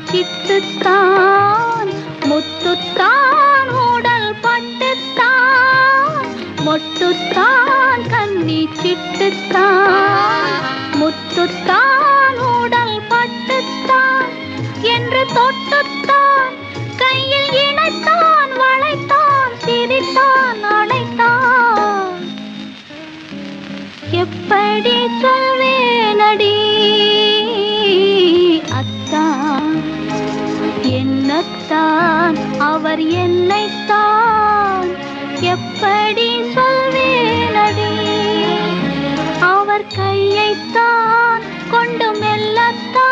சிட்டுத்தான் முத்துத்தான் உடல் பட்டுத்தான் மொட்டுத்தான் கன்னி சிட்டுத்தான் முத்துத்தான் உடல் பட்டுத்தான் என்று தொட்டுத்தான் கையில் இணைத்தான் வளைத்தான் சிரித்தான் அழைத்தான். எப்படி சொல்வேனடி அத்தான் என்னத்தான் அவர் என்னைத்தான் எப்படி சொல்வேனடி. அவர் கையைத்தான் கொண்டு மெல்லத்தான்